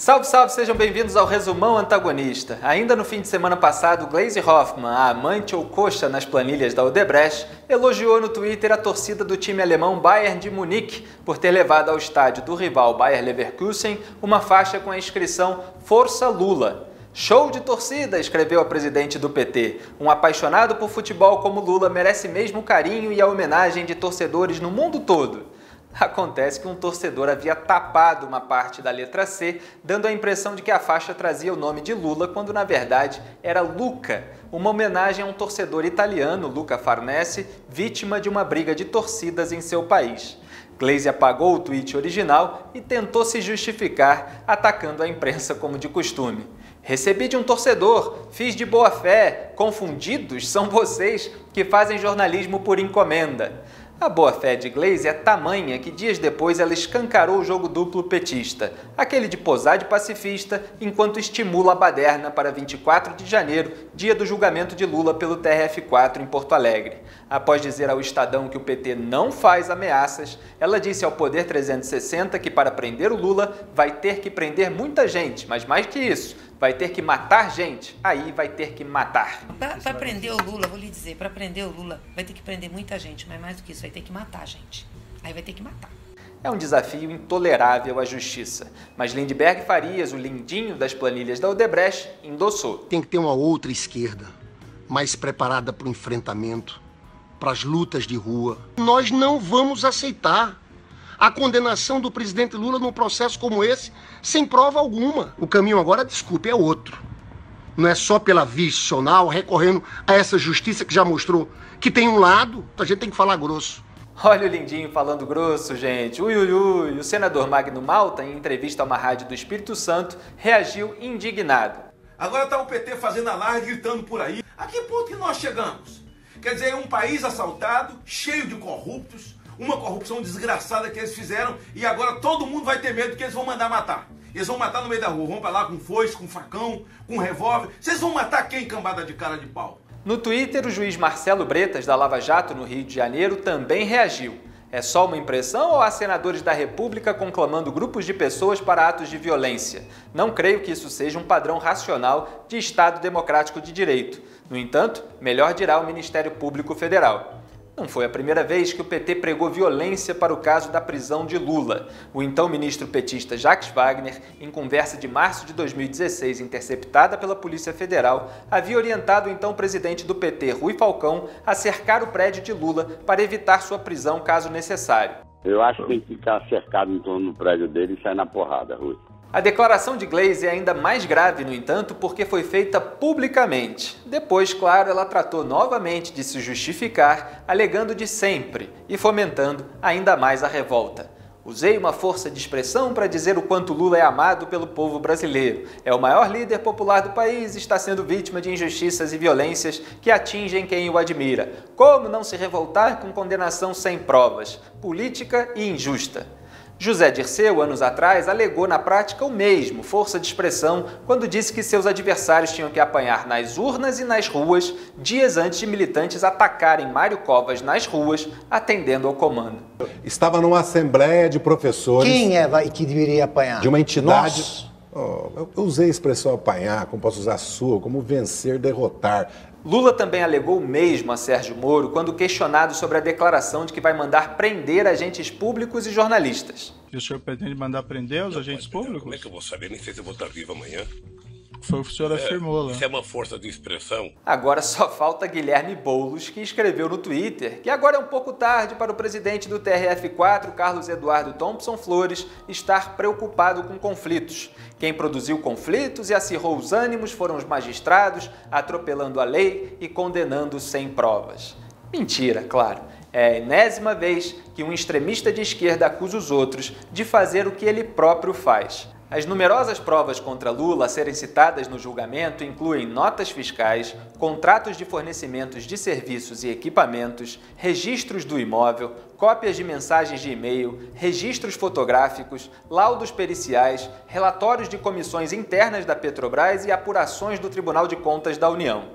Salve, salve! Sejam bem-vindos ao Resumão Antagonista. Ainda no fim de semana passado, Gleisi Hoffmann, a amante ou coxa nas planilhas da Odebrecht, elogiou no Twitter a torcida do time alemão Bayern de Munique por ter levado ao estádio do rival Bayer Leverkusen uma faixa com a inscrição Força Lula. Show de torcida, escreveu a presidente do PT. Um apaixonado por futebol como Lula merece mesmo o carinho e a homenagem de torcedores no mundo todo. Acontece que um torcedor havia tapado uma parte da letra C, dando a impressão de que a faixa trazia o nome de Lula, quando na verdade era Luca, uma homenagem a um torcedor italiano, Luca Farnese, vítima de uma briga de torcidas em seu país. Gleisi apagou o tweet original e tentou se justificar, atacando a imprensa como de costume. Recebi de um torcedor, fiz de boa fé, confundidos são vocês que fazem jornalismo por encomenda. A boa-fé de Gleisi é tamanha que dias depois ela escancarou o jogo duplo petista, aquele de posar de pacifista enquanto estimula a baderna para 24 de janeiro, dia do julgamento de Lula pelo TRF4 em Porto Alegre. Após dizer ao Estadão que o PT não faz ameaças, ela disse ao Poder 360 que para prender o Lula vai ter que prender muita gente, mas mais que isso, vai ter que matar gente, aí vai ter que matar. Para prender o Lula, vou lhe dizer, para prender o Lula vai ter que prender muita gente, mas mais do que isso, vai ter que matar gente. Aí vai ter que matar. É um desafio intolerável à justiça, mas Lindbergh Farias, o lindinho das planilhas da Odebrecht, endossou. Tem que ter uma outra esquerda, mais preparada para o enfrentamento, para as lutas de rua. Nós não vamos aceitar a condenação do presidente Lula num processo como esse, sem prova alguma. O caminho agora, desculpe, é outro. Não é só pela via institucional, recorrendo a essa justiça que já mostrou que tem um lado, a gente tem que falar grosso. Olha o lindinho falando grosso, gente. Ui, ui, ui. O senador Magno Malta, em entrevista a uma rádio do Espírito Santo, reagiu indignado. Agora está o PT fazendo alarde, gritando por aí. A que ponto que nós chegamos? Quer dizer, é um país assaltado, cheio de corruptos, uma corrupção desgraçada que eles fizeram e agora todo mundo vai ter medo que eles vão mandar matar. Eles vão matar no meio da rua, vão pra lá com foice, com facão, com revólver. Vocês vão matar quem, cambada de cara de pau? No Twitter, o juiz Marcelo Bretas, da Lava Jato, no Rio de Janeiro, também reagiu. É só uma impressão ou há senadores da República conclamando grupos de pessoas para atos de violência? Não creio que isso seja um padrão racional de Estado democrático de direito. No entanto, melhor dirá o Ministério Público Federal. Não foi a primeira vez que o PT pregou violência para o caso da prisão de Lula. O então ministro petista Jacques Wagner, em conversa de março de 2016 interceptada pela Polícia Federal, havia orientado o então presidente do PT, Rui Falcão, a cercar o prédio de Lula para evitar sua prisão caso necessário. Eu acho que tem que ficar cercado em torno do prédio dele e sair na porrada, Rui. A declaração de Gleisi é ainda mais grave, no entanto, porque foi feita publicamente. Depois, claro, ela tratou novamente de se justificar, alegando de sempre e fomentando ainda mais a revolta. Usei uma força de expressão para dizer o quanto Lula é amado pelo povo brasileiro. É o maior líder popular do país e está sendo vítima de injustiças e violências que atingem quem o admira. Como não se revoltar com condenação sem provas? Política e injusta. José Dirceu, anos atrás, alegou na prática o mesmo, força de expressão, quando disse que seus adversários tinham que apanhar nas urnas e nas ruas, dias antes de militantes atacarem Mário Covas nas ruas, atendendo ao comando. Estava numa assembleia de professores... Quem é que deveria apanhar? De uma entidade... Nós. Eu usei a expressão apanhar, como posso usar a sua, como vencer, derrotar. Lula também alegou o mesmo a Sérgio Moro quando questionado sobre a declaração de que vai mandar prender agentes públicos e jornalistas. E o senhor pretende mandar prender os agentes públicos? Como é que eu vou saber? Nem sei se eu vou estar vivo amanhã. Foi o que o senhor afirmou lá. Isso é uma força de expressão. Agora só falta Guilherme Boulos, que escreveu no Twitter que agora é um pouco tarde para o presidente do TRF4, Carlos Eduardo Thompson Flores, estar preocupado com conflitos. Quem produziu conflitos e acirrou os ânimos foram os magistrados, atropelando a lei e condenando sem provas. Mentira, claro. É a enésima vez que um extremista de esquerda acusa os outros de fazer o que ele próprio faz. As numerosas provas contra Lula a serem citadas no julgamento incluem notas fiscais, contratos de fornecimentos de serviços e equipamentos, registros do imóvel, cópias de mensagens de e-mail, registros fotográficos, laudos periciais, relatórios de comissões internas da Petrobras e apurações do Tribunal de Contas da União.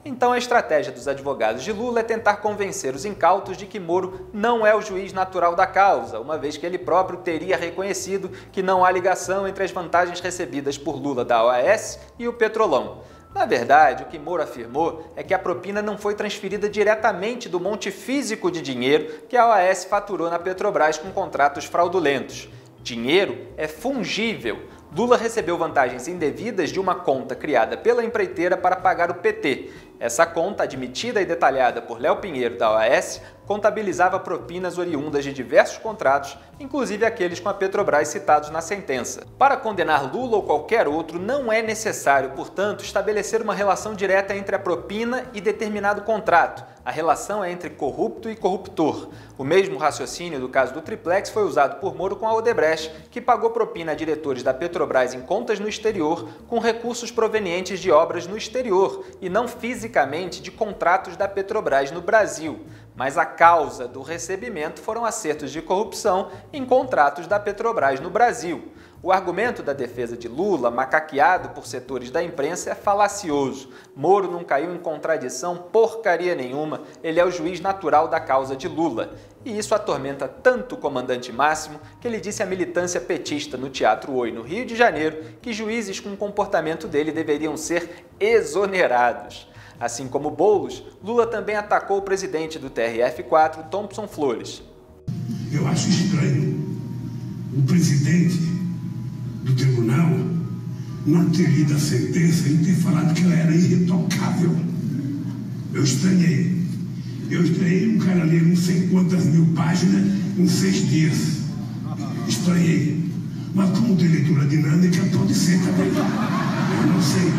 Então a estratégia dos advogados de Lula é tentar convencer os incautos de que Moro não é o juiz natural da causa, uma vez que ele próprio teria reconhecido que não há ligação entre as vantagens recebidas por Lula da OAS e o Petrolão. Na verdade, o que Moro afirmou é que a propina não foi transferida diretamente do monte físico de dinheiro que a OAS faturou na Petrobras com contratos fraudulentos. Dinheiro é fungível. Lula recebeu vantagens indevidas de uma conta criada pela empreiteira para pagar o PT. Essa conta, admitida e detalhada por Léo Pinheiro da OAS, contabilizava propinas oriundas de diversos contratos, inclusive aqueles com a Petrobras citados na sentença. Para condenar Lula ou qualquer outro, não é necessário, portanto, estabelecer uma relação direta entre a propina e determinado contrato. A relação é entre corrupto e corruptor. O mesmo raciocínio do caso do Triplex foi usado por Moro com a Odebrecht, que pagou propina a diretores da Petrobras em contas no exterior com recursos provenientes de obras no exterior e não fisicamente de contratos da Petrobras no Brasil. Mas a causa do recebimento foram acertos de corrupção em contratos da Petrobras no Brasil. O argumento da defesa de Lula, macaqueado por setores da imprensa, é falacioso. Moro não caiu em contradição porcaria nenhuma, ele é o juiz natural da causa de Lula. E isso atormenta tanto o comandante Máximo que ele disse à militância petista no Teatro Oi, no Rio de Janeiro, que juízes com o comportamento dele deveriam ser exonerados. Assim como Boulos, Lula também atacou o presidente do TRF4, Thompson Flores. Eu acho estranho o presidente do tribunal não ter lido a sentença e ter falado que ela era irretocável. Eu estranhei. Um cara ler não sei quantas mil páginas em 6 dias. Estranhei. Mas como tem leitura dinâmica, pode ser também. Eu não sei.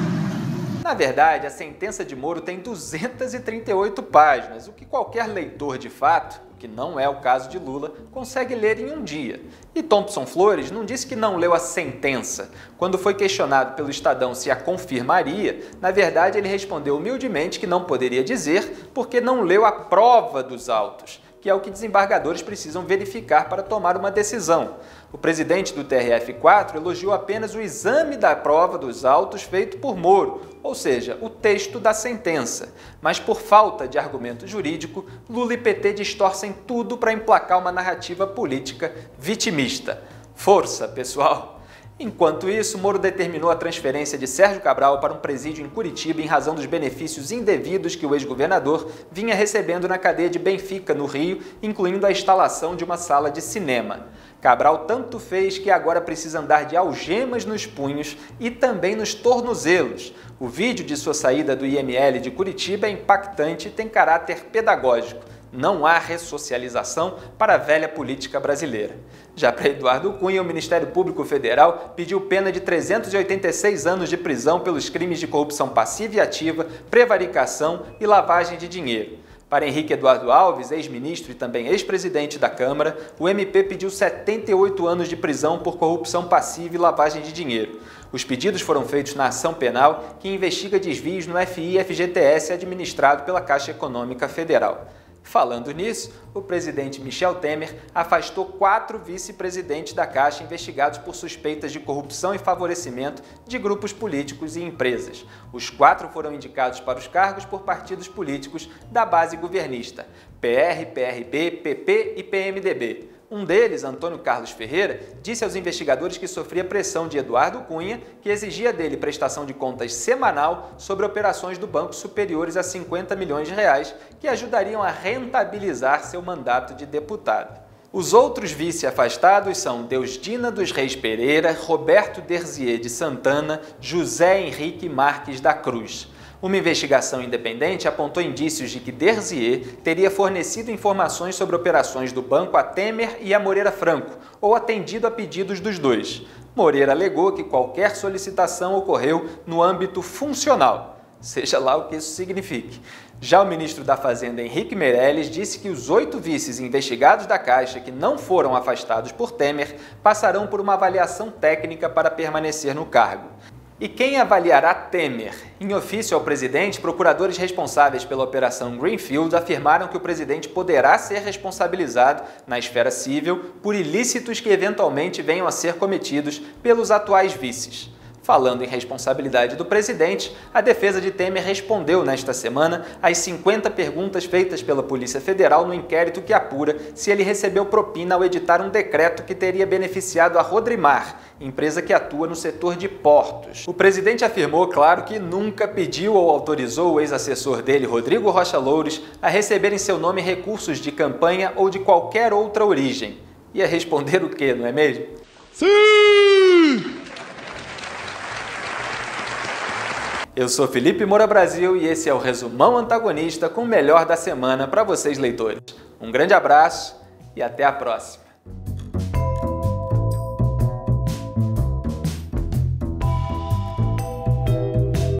Na verdade, a sentença de Moro tem 238 páginas, o que qualquer leitor de fato, que não é o caso de Lula, consegue ler em um dia. E Thompson Flores não disse que não leu a sentença. Quando foi questionado pelo Estadão se a confirmaria, na verdade ele respondeu humildemente que não poderia dizer porque não leu a prova dos autos, que é o que desembargadores precisam verificar para tomar uma decisão. O presidente do TRF4 elogiou apenas o exame da prova dos autos feito por Moro, ou seja, o texto da sentença. Mas por falta de argumento jurídico, Lula e PT distorcem tudo para emplacar uma narrativa política vitimista. Força, pessoal! Enquanto isso, Moro determinou a transferência de Sérgio Cabral para um presídio em Curitiba em razão dos benefícios indevidos que o ex-governador vinha recebendo na cadeia de Benfica, no Rio, incluindo a instalação de uma sala de cinema. Cabral tanto fez que agora precisa andar de algemas nos punhos e também nos tornozelos. O vídeo de sua saída do IML de Curitiba é impactante e tem caráter pedagógico. Não há ressocialização para a velha política brasileira. Já para Eduardo Cunha, o Ministério Público Federal pediu pena de 386 anos de prisão pelos crimes de corrupção passiva e ativa, prevaricação e lavagem de dinheiro. Para Henrique Eduardo Alves, ex-ministro e também ex-presidente da Câmara, o MP pediu 78 anos de prisão por corrupção passiva e lavagem de dinheiro. Os pedidos foram feitos na ação penal que investiga desvios no FI-FGTS administrado pela Caixa Econômica Federal. Falando nisso, o presidente Michel Temer afastou 4 vice-presidentes da Caixa investigados por suspeitas de corrupção e favorecimento de grupos políticos e empresas. Os 4 foram indicados para os cargos por partidos políticos da base governista, PR, PRB, PP e PMDB. Um deles, Antônio Carlos Ferreira, disse aos investigadores que sofria pressão de Eduardo Cunha, que exigia dele prestação de contas semanal sobre operações do banco superiores a 50 milhões de reais, que ajudariam a rentabilizar seu mandato de deputado. Os outros vice-afastados são Deusdina dos Reis Pereira, Roberto Derzier de Santana, José Henrique Marques da Cruz. Uma investigação independente apontou indícios de que Derzier teria fornecido informações sobre operações do banco a Temer e a Moreira Franco, ou atendido a pedidos dos dois. Moreira alegou que qualquer solicitação ocorreu no âmbito funcional, seja lá o que isso signifique. Já o ministro da Fazenda, Henrique Meirelles, disse que os 8 vices investigados da Caixa que não foram afastados por Temer passarão por uma avaliação técnica para permanecer no cargo. E quem avaliará Temer? Em ofício ao presidente, procuradores responsáveis pela Operação Greenfield afirmaram que o presidente poderá ser responsabilizado, na esfera civil, por ilícitos que eventualmente venham a ser cometidos pelos atuais vices. Falando em responsabilidade do presidente, a defesa de Temer respondeu nesta semana às 50 perguntas feitas pela Polícia Federal no inquérito que apura se ele recebeu propina ao editar um decreto que teria beneficiado a Rodrimar, empresa que atua no setor de portos. O presidente afirmou, claro, que nunca pediu ou autorizou o ex-assessor dele, Rodrigo Rocha Loures, a receber em seu nome recursos de campanha ou de qualquer outra origem. Ia responder o quê, não é mesmo? Sim! Eu sou Felipe Moura Brasil e esse é o Resumão Antagonista com o melhor da semana para vocês, leitores. Um grande abraço e até a próxima.